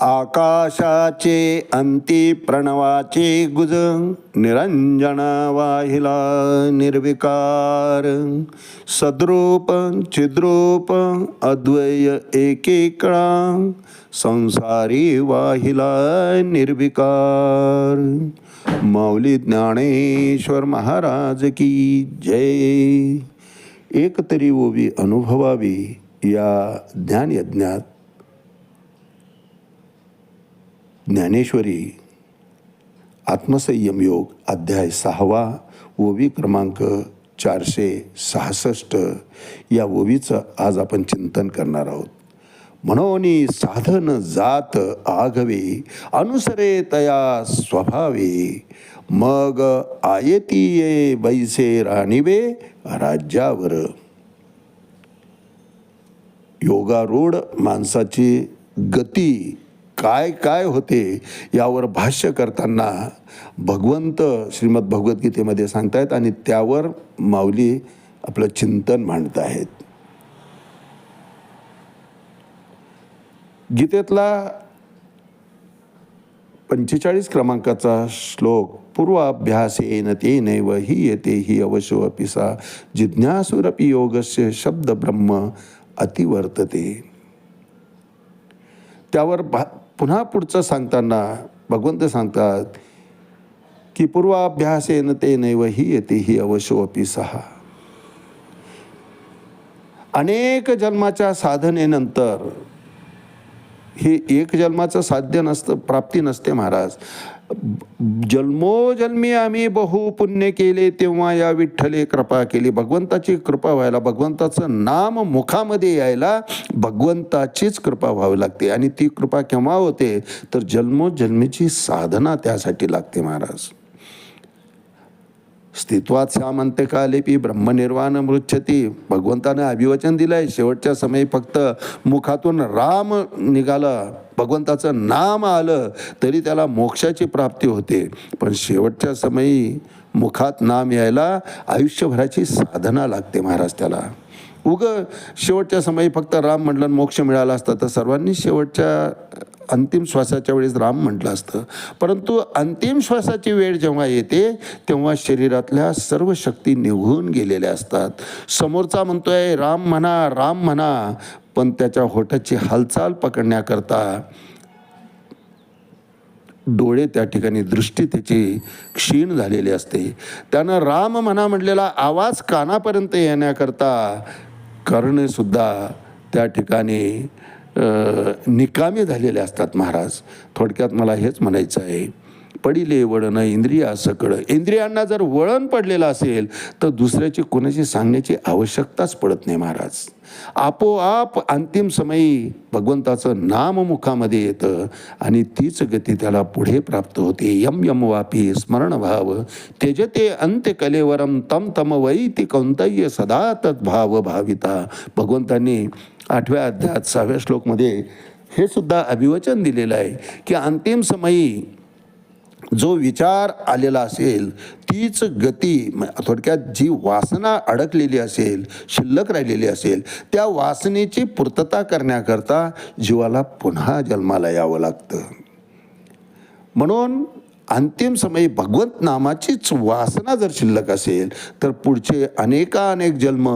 आकाशाचे अंती प्रणवाचे गुज, निरंजन वाहिला निर्विकार. सद्रूप चिद्रूप अद्वय एकेकळा, संसारी वाहिला निर्विकार. माऊली ज्ञानेश्वर महाराज की जय. एक तरी ओवी अनुभवावी या ज्ञानयज्ञात ज्ञानेश्वरी आत्मसंयम योग अध्याय 6 ओवी क्रमांक 466 या ओवीचं आज आपण चिंतन करणार आहोत. म्हणून साधन जात आघवे, अनुसरे तया स्वभावे. मग आयती ये बैसे राणीवे राज्यावर. योगारूढ माणसाची गती काय काय होते यावर भाष्य करताना भगवंत श्रीमद भगवद्गीतेमध्ये सांगतायत आणि त्यावर माऊली आपलं चिंतन मांडत आहेत. गीतेतला 45 क्रमांकाचा श्लोक, पूर्वाभ्यासेन तेनैव हि येते हि अवशो अपि सा, जिज्ञासुरपि योगस्य शब्द ब्रह्म अतिवर्तते. त्यावर पुन्हा पुढचं सांगताना भगवंत सांगतात की पूर्वाभ्यासेन तेनैव हि येते हि अवशो अपि सा. अनेक जन्माच्या साधनेनंतर हे एक जन्माचं साध्य नसतं, प्राप्ती नसते महाराज. जन्मोजन्मी आम्ही बहु पुण्य केले तेव्हा या विठ्ठले कृपा केली. भगवंताची कृपा व्हायला, भगवंताचं नाम मुखामध्ये यायला भगवंताचीच कृपा व्हावी लागते. आणि ती कृपा केव्हा होते तर जन्मोजन्मीची साधना त्यासाठी लागते महाराज. स्थित्वात सामंतकालेपी ब्रह्मनिर्वाण मृच्छती. भगवंताने अभिवचन दिलंय. शेवटच्या समयी फक्त मुखातून राम निघाला, भगवंताचं नाम आलं तरी त्याला मोक्षाची प्राप्ती होते. पण शेवटच्या समयी मुखात नाम यायला आयुष्यभराची साधना लागते महाराज. त्याला शेवटच्या समयी फक्त राम म्हटलं मोक्ष मिळाला असता तर सर्वांनी शेवटच्या अंतिम श्वासाच्या वेळेस राम म्हटलं असतं. परंतु अंतिम श्वासाची वेळ जेव्हा येते तेव्हा शरीरातल्या सर्व शक्ती निघून गेलेल्या असतात. समोरचा म्हणतोय राम म्हणा राम म्हणा, पण त्याच्या होठाची हालचाल पकडण्याकरता डोळे त्या ठिकाणी, दृष्टी त्याची क्षीण झालेली असते. त्यानं राम म्हणा म्हटलेला आवाज कानापर्यंत येण्याकरता कर्णसुद्धा त्या ठिकाणी निकामी झालेले असतात महाराज. थोडक्यात मला हेच म्हणायचं आहे, पडिले वळण इंद्रिया सकळ. इंद्रियांना जर वळण पडलेलं असेल तर दुसऱ्याची कोणाची सांगण्याची आवश्यकताच पडत नाही महाराज. आपोआप अंतिम समयी भगवंताचं नाम मुखामध्ये येतं आणि तीच गती त्याला पुढे प्राप्त होते. यम यम वापी स्मरण भाव त्यजते अंत्य कलेवरम तम तम वैति कौंतय्य सदा तद्भाव भाविता. भगवंतांनी 8व्या अध्यायात 6व्या श्लोकमध्ये हे सुद्धा अभिवचन दिलेलं आहे की अंतिम समयी जो विचार आलेला असेल तीच गती, थोडक्यात जी वासना अडकलेली असेल, शिल्लक राहिलेली असेल, त्या वासनेची पूर्तता करण्याकरता जीवाला पुन्हा जन्माला यावं लागतं. म्हणून अंतिम समयी भगवंत नामाचीच वासना जर शिल्लक असेल तर पुढचे अनेकानेक जन्म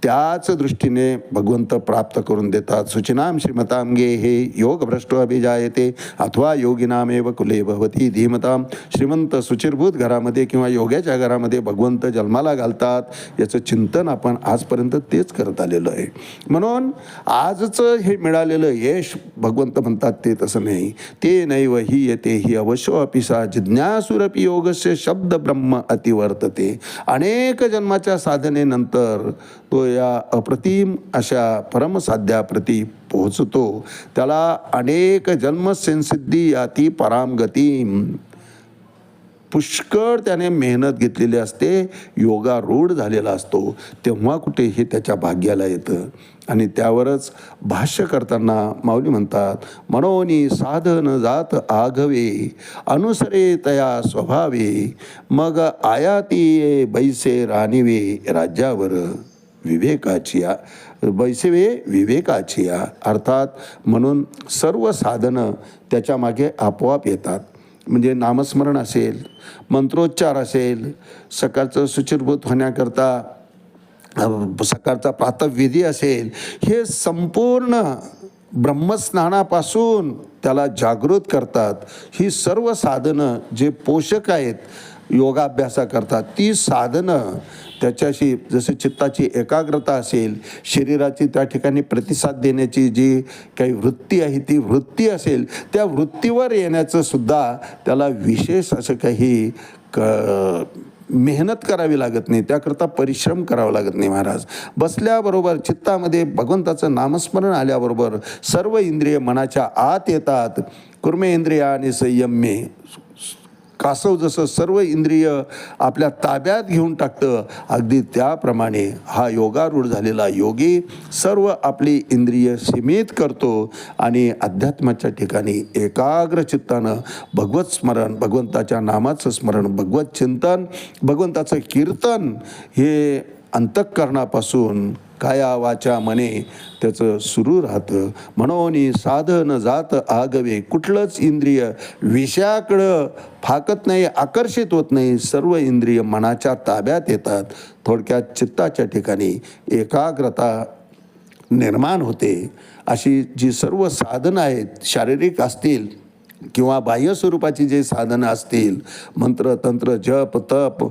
त्याच दृष्टीने भगवंत प्राप्त करून देतात. सुचिनाम श्रीमताम गे हे योग भ्रष्टो अभिजायते अथवा योगिनामेव कुले भवती धीमताम. श्रीमंत सुचिरभूत घरामध्ये किंवा योग्याच्या घरामध्ये भगवंत जन्माला घालतात. याचं चिंतन आपण आजपर्यंत तेच करत आलेलो आहे. म्हणून आजचं हे मिळालेलं यश भगवंत म्हणतात ते तसं नाही. ते नैव ही येते ही अवश्य अपिसा, जिज्ञासुरपि योगस्य शब्द ब्रह्म अतिवर्तते. अनेक जन्माच्या साधनेनंतर तो या अप्रतिम अशा परमसाध्याप्रती पोहोचतो. त्याला अनेक जन्म संसिद्धी याती परामगती. पुष्कळ त्याने मेहनत घेतलेली असते, योगारूढ झालेला असतो, तेव्हा कुठे हे त्याच्या भाग्याला येतं. आणि त्यावरच भाष्य करताना माऊली म्हणतात, मनोनी साधन जात आघवे, अनुसरे तया स्वभावे. मग आयाती बैसे राणीवे राज्यावर. बैसवे विवेकाची या. अर्थात म्हणून सर्व साधनं त्याच्या मागे आपोआप येतात. म्हणजे नामस्मरण असेल, मंत्रोच्चार असेल, सकाळचं शुचिर्भूत होण्याकरता सकाळचा प्रातःविधी असेल, हे संपूर्ण ब्रह्मस्नानापासून त्याला जागृत करतात. ही सर्व साधनं जे पोषक आहेत योगाभ्यासाकरता, ती साधनं त्याच्याशी जसे चित्ताची एकाग्रता असेल, शरीराची त्या ठिकाणी प्रतिसाद देण्याची जी काही वृत्ती आहे ती वृत्ती असेल, त्या वृत्तीवर येण्याचं सुद्धा त्याला विशेष असं काही मेहनत करावी लागत नाही, त्याकरता परिश्रम करावा लागत नाही. महाराज बसल्याबरोबर चित्तामध्ये भगवंताचं नामस्मरण आल्याबरोबर सर्व इंद्रिय मनाच्या आत येतात. कुर्मेंद्रियाणि संयम्ये, कासव जसं सर्व इंद्रिय आपल्या ताब्यात घेऊन टाकतं, अगदी त्याप्रमाणे हा योगारूढ झालेला योगी सर्व आपली इंद्रिय सीमित करतो आणि अध्यात्माच्या ठिकाणी एकाग्र चित्तानं भगवत स्मरण, भगवंताच्या नामाचं स्मरण, भगवत चिंतन, भगवंताचं कीर्तन हे अंतःकरणापासून काया वाचा मने त्याचं सुरू राहतं. म्हणून साधन जात आगवे, कुठलंच इंद्रिय विषयाकडं फाकत नाही, आकर्षित होत नाही, सर्व इंद्रिय मनाच्या ताब्यात येतात. थोडक्यात चित्ताच्या ठिकाणी एकाग्रता निर्माण होते. अशी जी सर्व साधनं आहेत, शारीरिक असतील किंवा बाह्य स्वरूपाची जे साधनं असतील, मंत्र तंत्र जप तप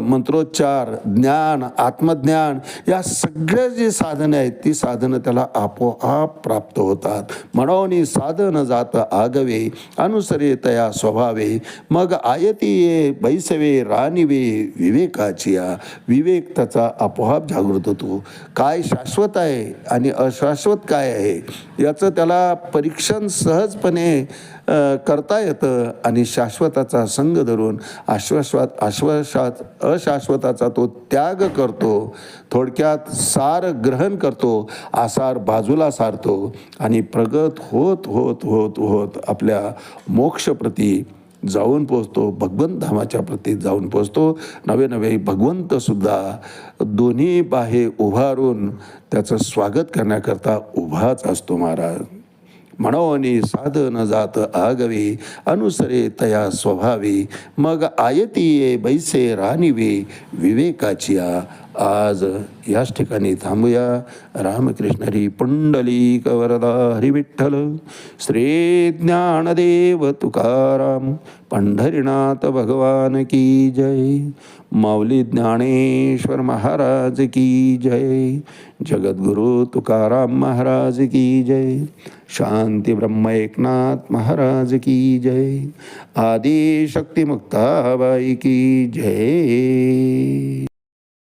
मंत्रोच्चार ज्ञान आत्मज्ञान, या सगळ्या जी साधनं आहेत ती साधनं त्याला आपोआप प्राप्त होतात. म्हणून साधन जात आगवे अनुसरे तया स्वभावे, मग आयती ये बैसवे रानिवे विवेकाची या. विवेक त्याचा आपोआप जागृत होतो. काय शाश्वत आहे आणि अशाश्वत काय आहे याचं त्याला परीक्षण सहजपणे करता येतं आणि शाश्वताचा संग धरून अशाश्वताचा तो त्याग करतो. थोडक्यात सार ग्रहण करतो, आसार बाजूला सारतो आणि प्रगत होत होत होत होत आपल्या मोक्षप्रती जाऊन पोचतो, भगवंत धामाच्या प्रती जाऊन पोचतो. नवे नवे भगवंतसुद्धा दोन्ही बाहे उभारून त्याचं स्वागत करण्याकरता उभाच असतो. महाराज म्हणून साधन जात आगवे अनुसरे तया स्वभावे, मग आयती ये बैसे रानिवे विवेकाची या. आज याच ठिकाणी थांबूया. रामकृष्ण हरी पुंडलिक वरदा हरी विठ्ठल. श्री ज्ञानदेव तुकाराम पंढरीनाथ भगवान की जय. माऊली ज्ञानेश्वर महाराज की जय. जगद्गुरु तुकाराम महाराज की जय. शांती ब्रह्म एकनाथ महाराज की जय. आदि शक्ती मुक्ताबाई की जय.